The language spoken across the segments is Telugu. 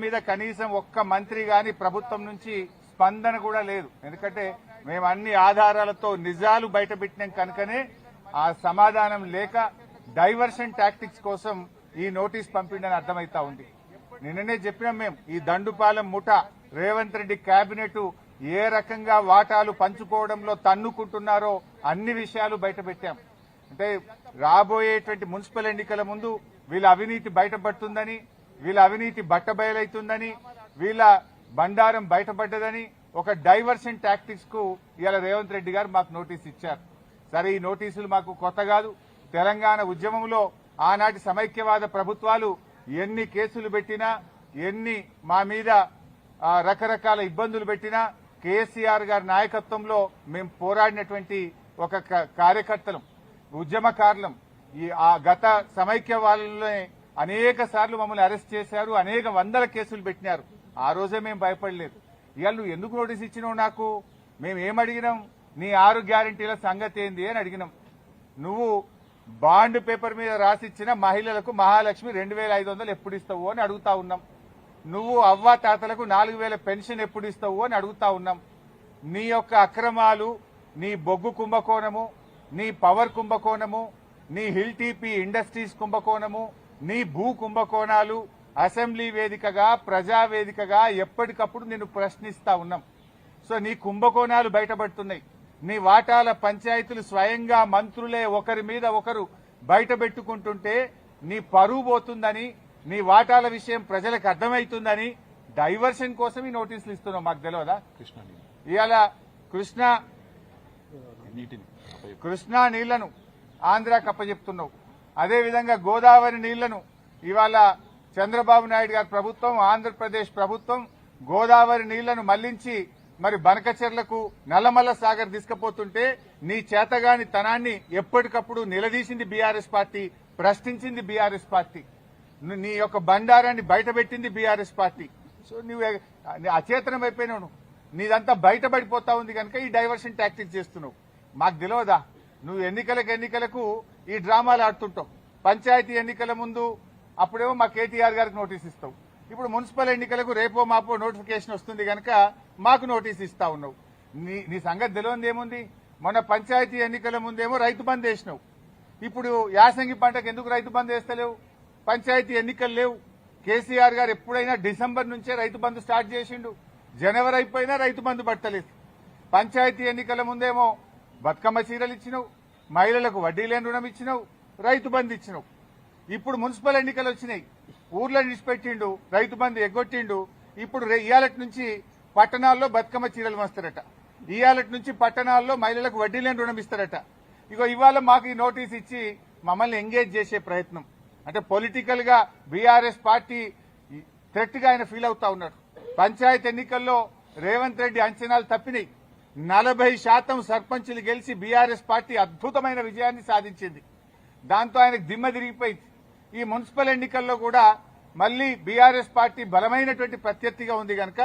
మీద కనీసం ఒక్క మంత్రి గాని ప్రభుత్వం నుంచి స్పందన కూడా లేదు. ఎందుకంటే మేము అన్ని ఆధారాలతో నిజాలు బయటపెట్టినాం కనుకనే ఆ సమాధానం లేక డైవర్షన్ టాక్టిక్స్ కోసం ఈ నోటీస్ పంపిండని అర్థమైతా ఉంది. నిన్ననే చెప్పినాం మేము, ఈ దండుపాలెం ముఠా రేవంత్ రెడ్డి కేబినెట్ ఏ రకంగా వాటాలు పంచుకోవడంలో తన్నుకుంటున్నారో అన్ని విషయాలు బయటపెట్టాం. అంటే రాబోయేటువంటి మున్సిపల్ ఎన్నికల ముందు వీళ్ళ అవినీతి బయటపడుతుందని, వీళ్ళ అవినీతి బట్టబయలైతుందని, వీళ్ళ బండారం బయటపడ్డదని ఒక డైవర్షన్ టాక్టిక్స్ కు ఇవాళ రేవంత్ రెడ్డి గారు మాకు నోటీస్ ఇచ్చారు. సరే, ఈ నోటీసులు మాకు కొత్త కాదు. తెలంగాణ ఉద్యమంలో ఆనాటి సమైక్యవాద ప్రభుత్వాలు ఎన్ని కేసులు పెట్టినా, ఎన్ని మా మీద రకరకాల ఇబ్బందులు పెట్టినా కేసీఆర్ గారి నాయకత్వంలో మేము పోరాడినటువంటి ఒక కార్యకర్తలం, ఉద్యమకారులం. ఆ గత సమైక్యవాదంలోనే అనేక సార్లు మమ్మల్ని అరెస్ట్ చేశారు, అనేక వందల కేసులు పెట్టినారు. ఆ రోజే మేము భయపడలేదు. ఇవాళ నువ్వు ఎందుకు నోటీస్ ఇచ్చినావు నాకు? మేము ఏమడిగినాం? నీ 6 గ్యారెంటీల సంగతి ఏంది అని అడిగినాం. నువ్వు బాండ్ పేపర్ మీద రాసిచ్చిన మహిళలకు మహాలక్ష్మి 2500 ఎప్పుడు ఇస్తావు అని అడుగుతా ఉన్నాం. నువ్వు అవ్వా తాతలకు 4000 పెన్షన్ ఎప్పుడు ఇస్తావు అని అడుగుతా ఉన్నాం. నీ యొక్క అక్రమాలు, నీ బొగ్గు కుంభకోణము, నీ పవర్ కుంభకోణము, నీ హిల్ టీపీ ఇండస్ట్రీస్ కుంభకోణము, నీ భూ కుంభకోణాలు అసెంబ్లీ వేదికగా, ప్రజావేదికగా ఎప్పటికప్పుడు నిన్ను ప్రశ్నిస్తా ఉన్నాం. సో నీ కుంభకోణాలు బయటపడుతున్నాయి. నీ వాటాల పంచాయతీలు స్వయంగా మంత్రులే ఒకరి మీద ఒకరు బయట పెట్టుకుంటుంటే నీ పరువు పోతుందని, నీ వాటాల విషయం ప్రజలకు అర్థమవుతుందని డైవర్షన్ కోసం ఈ నోటీసులు ఇస్తున్నావు. మాకు తెలియదా? ఇవాళ కృష్ణా నీళ్లను ఆంధ్రాకి అప్పచెప్తున్నావు. అదేవిధంగా గోదావరి నీళ్లను ఇవాళ చంద్రబాబు నాయుడు గారి ప్రభుత్వం, ఆంధ్రప్రదేశ్ ప్రభుత్వం గోదావరి నీళ్లను మళ్లించి మరి బనకచెర్లకు, నల్లమల్ల సాగర్ తీసుకుపోతుంటే నీ చేతగాని తనాన్ని ఎప్పటికప్పుడు నిలదీసింది బీఆర్ఎస్ పార్టీ, ప్రశ్నించింది బీఆర్ఎస్ పార్టీ, నీ యొక్క బండారాన్ని బయటపెట్టింది బీఆర్ఎస్ పార్టీ. సో నువ్వు అచేతనం అయిపోయినావు. నీదంతా బయటపడిపోతా ఉంది కనుక ఈ డైవర్షన్ టాక్టిక్స్ చేస్తున్నావు. మాకు తెలియదా? నువ్వు ఎన్నికలకు ఈ డ్రామాలు ఆడుతుంటావు. పంచాయతీ ఎన్నికల ముందు అప్పుడేమో మా కేటీఆర్ గారికి నోటీస్ ఇస్తావు. ఇప్పుడు మున్సిపల్ ఎన్నికలకు రేపో మాపో నోటిఫికేషన్ వస్తుంది కనుక మాకు నోటీస్ ఇస్తా ఉన్నావు. నీ సంగతి తెలియదు ఏముంది? మొన్న పంచాయతీ ఎన్నికల ముందేమో రైతు బంద్ వేసినావు. ఇప్పుడు యాసంగి పంటకు ఎందుకు రైతు బంద్ వేస్తలేవు? పంచాయతీ ఎన్నికలు లేవు. కేసీఆర్ గారు ఎప్పుడైనా డిసెంబర్ నుంచే రైతు బంద్ స్టార్ట్ చేసిండు. జనవరి అయిపోయినా రైతు బంద్ పడతలేదు. పంచాయతీ ఎన్నికల ముందేమో బతుకమ్మ చీరలు ఇచ్చినావు, మహిళలకు వడ్డీ లేని రుణం ఇచ్చినావు, రైతు బంద్ ఇచ్చినావు. ఇప్పుడు మున్సిపల్ ఎన్నికలు వచ్చినాయి, ఊర్లను విడిచిపెట్టిండు, రైతు బంద్ ఎగ్గొట్టిండు. ఇప్పుడు ఇయాలటి నుంచి పట్టణాల్లో బతుకమ్మ చీరలు వస్తారట, ఇయాలటి నుంచి పట్టణాల్లో మహిళలకు వడ్డీ లేని రుణం ఇస్తారట. ఇగో ఇవాళ మాకు ఈ నోటీస్ ఇచ్చి మమ్మల్ని ఎంగేజ్ చేసే ప్రయత్నం. అంటే పొలిటికల్ గా బీఆర్ఎస్ పార్టీ థ్రెట్ గా ఆయన ఫీల్ అవుతా ఉన్నాడు. పంచాయతీ ఎన్నికల్లో రేవంత్ రెడ్డి అంచనాలు తప్పినాయి. 40% సర్పంచులు గెలిచి బీఆర్ఎస్ పార్టీ అద్భుతమైన విజయాన్ని సాధించింది. దాంతో ఆయనకు దిమ్మ తిరిగిపోయింది. ఈ మున్సిపల్ ఎన్నికల్లో కూడా మళ్లీ బీఆర్ఎస్ పార్టీ బలమైనటువంటి ప్రత్యర్థిగా ఉంది కనుక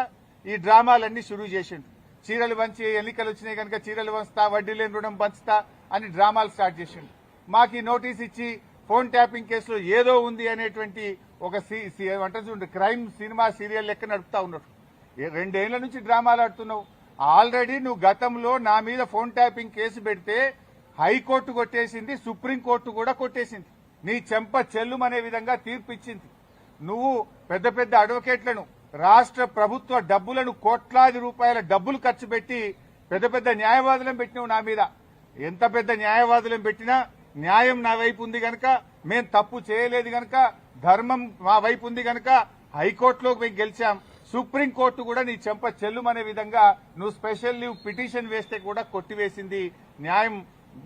ఈ డ్రామాలన్నీ షురూ చేసిండు. చీరలు పంచి ఎన్నికలు వచ్చినాయి కనుక చీరలు పంచుతా, వడ్డీ లేని రుణం పంచుతా అని డ్రామాలు స్టార్ట్ చేసిండు. మాకు ఈ నోటీస్ ఇచ్చి ఫోన్ ట్యాపింగ్ కేసులో ఏదో ఉంది అనేటువంటి ఒక క్రైమ్ సినిమా సీరియల్ లెక్క నడుపుతా ఉన్నాడు. 2 ఏళ్ల నుంచి డ్రామాలు ఆడుతున్నావు. ఆల్రెడీ నువ్వు గతంలో నా మీద ఫోన్ ట్యాపింగ్ కేసు పెడితే హైకోర్టు కొట్టేసింది, సుప్రీంకోర్టు కూడా కొట్టేసింది. నీ చెంప చెల్లుమనే విధంగా తీర్పు ఇచ్చింది. నువ్వు పెద్ద పెద్ద అడ్వకేట్లను, రాష్ట్ర ప్రభుత్వ డబ్బులను, కోట్లాది రూపాయల డబ్బులు ఖర్చు పెట్టి పెద్ద పెద్ద న్యాయవాదులను పెట్టినావు నా మీద. ఎంత పెద్ద న్యాయవాదులను పెట్టినా న్యాయం నా వైపు ఉంది గనక, మేం తప్పు చేయలేదు గనక, ధర్మం మా వైపు ఉంది గనక హైకోర్టులో మేము గెలిచాం. సుప్రీంకోర్టు కూడా నీ చెంప చెల్లుమనే విధంగా నువ్వు స్పెషల్ లీవ్ పిటిషన్ వేస్తే కూడా కొట్టివేసింది. న్యాయం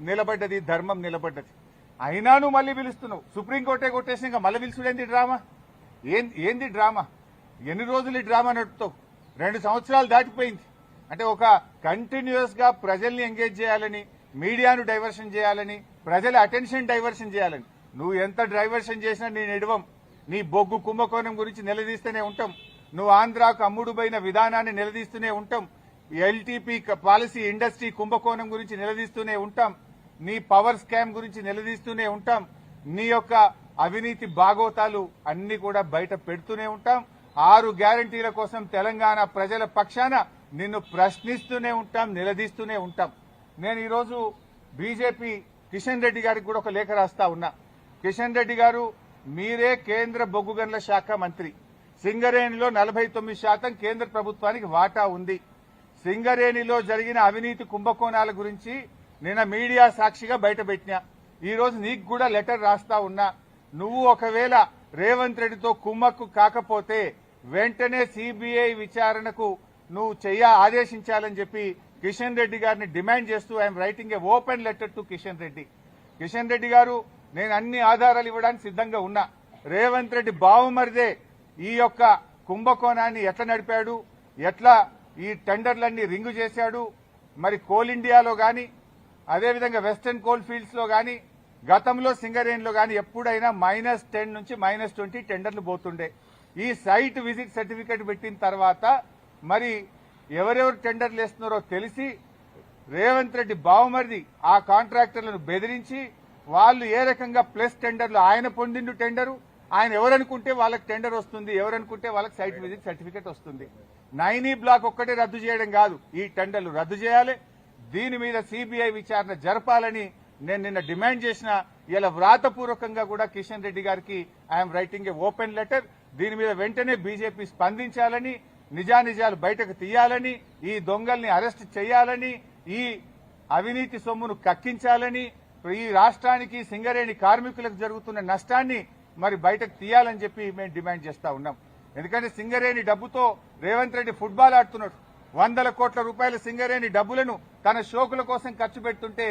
నిలబడ్డది, ధర్మం నిలబడ్డది. అయినా నువ్వు మళ్లీ పిలుస్తున్నావు. సుప్రీంకోర్టే కొట్టేసి ఇంకా మళ్ళీ పిలుచుడేంది డ్రామా? ఏంది డ్రామా? ఎన్ని రోజులు ఈ డ్రామా నడుపుతావు? 2 సంవత్సరాలు దాటిపోయింది. అంటే ఒక కంటిన్యూస్ గా ప్రజల్ని ఎంగేజ్ చేయాలని, మీడియాను డైవర్షన్ చేయాలని, ప్రజల అటెన్షన్ డైవర్షన్ చేయాలని నువ్వు ఎంత డైవర్షన్ చేసినా నేను ఎడవం. నీ బొగ్గు కుంభకోణం గురించి నిలదీస్తూనే ఉంటాం. నువ్వు ఆంధ్రాకు అమ్ముడుపోయిన విధానాన్ని నిలదీస్తూనే ఉంటాం. ఎల్టీపీ పాలసీ ఇండస్ట్రీ కుంభకోణం గురించి నిలదీస్తూనే ఉంటాం. నీ పవర్ స్కామ్ గురించి నిలదీస్తూనే ఉంటాం. నీ యొక్క అవినీతి బాగోతాలు అన్ని కూడా బయట పెడుతూనే ఉంటాం. 6 గ్యారంటీల కోసం తెలంగాణ ప్రజల పక్షాన నిన్ను ప్రశ్నిస్తూనే ఉంటాం, నిలదీస్తూనే ఉంటాం. నేను ఈరోజు బీజేపీ కిషన్ రెడ్డి గారికి కూడా ఒక లేఖ రాస్తా ఉన్నా. కిషన్ రెడ్డి గారు, మీరే కేంద్ర బొగ్గు గనుల శాఖ మంత్రి. సింగరేణిలో 49% కేంద్ర ప్రభుత్వానికి వాటా ఉంది. సింగరేణిలో జరిగిన అవినీతి కుంభకోణాల గురించి నిన్న మీడియా సాక్షిగా బయటపెట్టినా. ఈ రోజు నీకు కూడా లెటర్ రాస్తా ఉన్నా. నువ్వు ఒకవేళ రేవంత్ రెడ్డితో కుమ్మక్కు కాకపోతే వెంటనే సిబిఐ విచారణకు నువ్వు ఆదేశించాలని చెప్పి కిషన్ రెడ్డి గారిని డిమాండ్ చేస్తూ I'm writing A open letter to Kishan Reddy. Kishan Reddy గారు, నేను అన్ని ఆధారాలు ఇవ్వడానికి సిద్ధంగా ఉన్నా. రేవంత్ రెడ్డి బావుమరిదే ఈ యొక్క కుంభకోణాన్ని ఎట్లా నడిపాడు, ఎట్లా ఈ టెండర్లన్నీ రింగు చేశాడు, మరి కోల్ ఇండియాలో గాని అదేవిధంగా వెస్టర్న్ కోల్ ఫీల్డ్స్ లో గాని గతంలో సింగరేణిలో గాని ఎప్పుడైనా -10 నుంచి -20 టెండర్లు పోతుండే. ఈ సైట్ విజిట్ సర్టిఫికేట్ పెట్టిన తర్వాత మరి ఎవరెవరు టెండర్లు వేస్తున్నారో తెలిసి రేవంత్ రెడ్డి బావుమరిది ఆ కాంట్రాక్టర్లను బెదిరించి వాళ్ళు ఏ రకంగా ప్లస్ టెండర్లు ఆయన పొందిండు టెండరు, ఆయన ఎవరనుకుంటే వాళ్ళకి టెండర్ వస్తుంది, ఎవరనుకుంటే వాళ్ళకి సైట్ విజిట్ సర్టిఫికేట్ వస్తుంది. 9E బ్లాక్ ఒక్కటే రద్దు చేయడం కాదు, ఈ టెండర్లు రద్దు చేయాలి. దీని మీద సిబిఐ విచారణ జరపాలని నేను నిన్న డిమాండ్ చేసిన. ఇలా వ్రాతపూర్వకంగా కూడా కిషన్ రెడ్డి గారికి I'm writing A open letter. దీని మీద వెంటనే బీజేపీ స్పందించాలని, నిజానిజాలు బయటకు తీయాలని, ఈ దొంగల్ని అరెస్ట్ చేయాలని, ఈ అవినీతి సొమ్మును కక్కించాలని, ఈ రాష్ట్రానికి సింగరేణి కార్మికులకు జరుగుతున్న నష్టాన్ని మరి బయటకు తీయాలని చెప్పి మేము డిమాండ్ చేస్తా ఉన్నాం. ఎందుకంటే సింగరేణి డబ్బుతో రేవంత్ రెడ్డి ఫుట్బాల్ ఆడుతున్నాడు. 100 కోట్ల రూపాయల సింగరేణి డబ్బులను తన షోకుల కోసం ఖర్చు పెడుతుంటే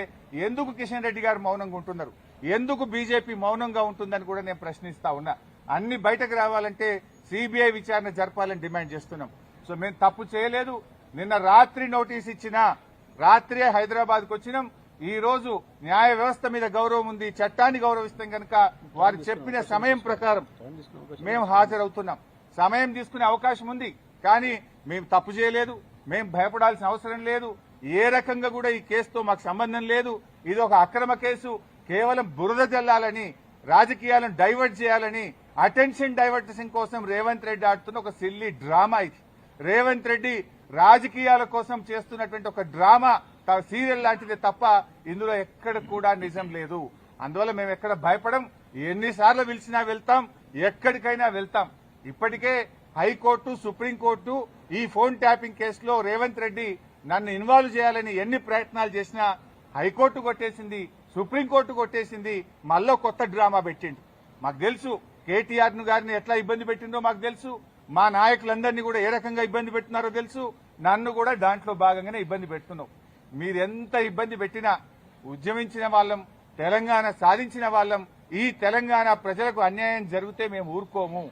ఎందుకు కిషన్ రెడ్డి గారు మౌనంగా ఉంటున్నారు, ఎందుకు బీజేపీ మౌనంగా ఉంటుందని కూడా నేను ప్రశ్నిస్తా ఉన్నా. అన్ని బయటకు రావాలంటే సిబిఐ విచారణ జరపాలని డిమాండ్ చేస్తున్నాం. సో మేము తప్పు చేయలేదు. నిన్న రాత్రి నోటీస్ ఇచ్చినా, రాత్రే హైదరాబాద్కు వచ్చినాం. ఈ రోజు న్యాయ వ్యవస్థ మీద గౌరవం ఉంది, చట్టాన్ని గౌరవిస్తాం కనుక వారు చెప్పిన సమయం ప్రకారం మేము హాజరవుతున్నాం. సమయం తీసుకునే అవకాశం ఉంది, కానీ మేము తప్పు చేయలేదు, మేము భయపడాల్సిన అవసరం లేదు. ఏ రకంగా కూడా ఈ కేసుతో మాకు సంబంధం లేదు. ఇది ఒక అక్రమ కేసు. కేవలం బురద జల్లాలని, రాజకీయాలను డైవర్ట్ చేయాలని, అటెన్షన్ డైవర్టేషన్ కోసం రేవంత్ రెడ్డి ఆడుతున్న ఒక సిల్లీ డ్రామా ఇది. రేవంత్ రెడ్డి రాజకీయాల కోసం చేస్తున్నటువంటి ఒక డ్రామా సీరియల్ లాంటిదే తప్ప ఇందులో ఎక్కడ కూడా నిజం లేదు. అందువల్ల మేము ఎక్కడ భయపడం. ఎన్నిసార్లు పిలిచినా వెళ్తాం, ఎక్కడికైనా వెళ్తాం. ఇప్పటికే హైకోర్టు, సుప్రీంకోర్టు ఈ ఫోన్ ట్యాపింగ్ కేసులో రేవంత్ రెడ్డి నన్ను ఇన్వాల్వ్ చేయాలని ఎన్ని ప్రయత్నాలు చేసినా హైకోర్టు కొట్టేసింది, సుప్రీంకోర్టు కొట్టేసింది. మళ్ళీ కొత్త డ్రామా పెట్టిండు. మాకు తెలుసు కేటీఆర్ గారిని ఎట్లా ఇబ్బంది పెట్టిందో మాకు తెలుసు. మా నాయకులందరినీ కూడా ఏ రకంగా ఇబ్బంది పెట్టినారో తెలుసు. నన్ను కూడా దాంట్లో భాగంగానే ఇబ్బంది పెడుతున్నావు. మీరెంత ఇబ్బంది పెట్టినా ఉద్యమించిన వాళ్ళం, తెలంగాణ సాధించిన వాళ్ళం. ఈ తెలంగాణ ప్రజలకు అన్యాయం జరిగితే మేము ఊరుకోము.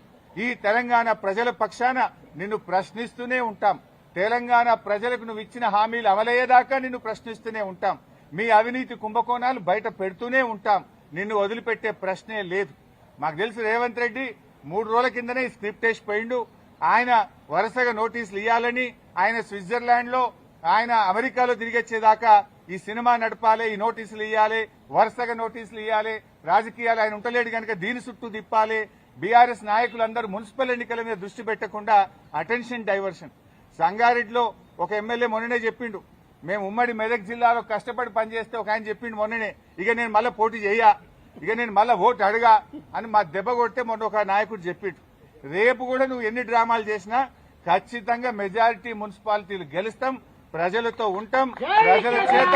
ఈ తెలంగాణ ప్రజల పక్షాన నిన్ను ప్రశ్నిస్తూనే ఉంటాం. తెలంగాణ ప్రజలకు నువ్వు ఇచ్చిన హామీలు అమలయ్యేదాకా నిన్ను ప్రశ్నిస్తూనే ఉంటాం. మీ అవినీతి కుంభకోణాలు బయట పెడుతూనే ఉంటాం. నిన్ను వదిలిపెట్టే ప్రశ్నే లేదు. మాకు తెలుసు రేవంత్ రెడ్డి 3 రోజుల కిందనే స్క్రిప్ట్ వేసి పోయిండు. ఆయన వరుసగా నోటీసులు ఇవ్వాలని, ఆయన స్విట్జర్లాండ్ లో, ఆయన అమెరికాలో తిరిగొచ్చేదాకా ఈ సినిమా నడపాలి, ఈ నోటీసులు ఇవ్వాలి, వరుసగా నోటీసులు ఇవ్వాలి. రాజకీయాలు ఆయన ఉండలేడు కనుక దీని చుట్టూ తిప్పాలి. బీఆర్ఎస్ నాయకులందరూ మున్సిపల్ ఎన్నికల మీద దృష్టి పెట్టకుండా అటెన్షన్ డైవర్షన్. సంగారెడ్డిలో ఒక ఎమ్మెల్యే మొన్ననే చెప్పిండు, మేము ఉమ్మడి మెదక్ జిల్లాలో కష్టపడి పనిచేస్తే ఒక ఆయన చెప్పిండు మొన్ననే, ఇక నేను మళ్ళీ పోటీ చెయ్యా, ఇక నేను మళ్ళీ ఓటు అడగా అని మా దెబ్బ కొడితే మొన్న ఒక నాయకుడు చెప్పిండు. రేపు కూడా నువ్వు ఎన్ని డ్రామాలు చేసినా ఖచ్చితంగా మెజారిటీ మున్సిపాలిటీలు గెలుస్తాం, ప్రజలతో ఉంటాం, ప్రజల చేత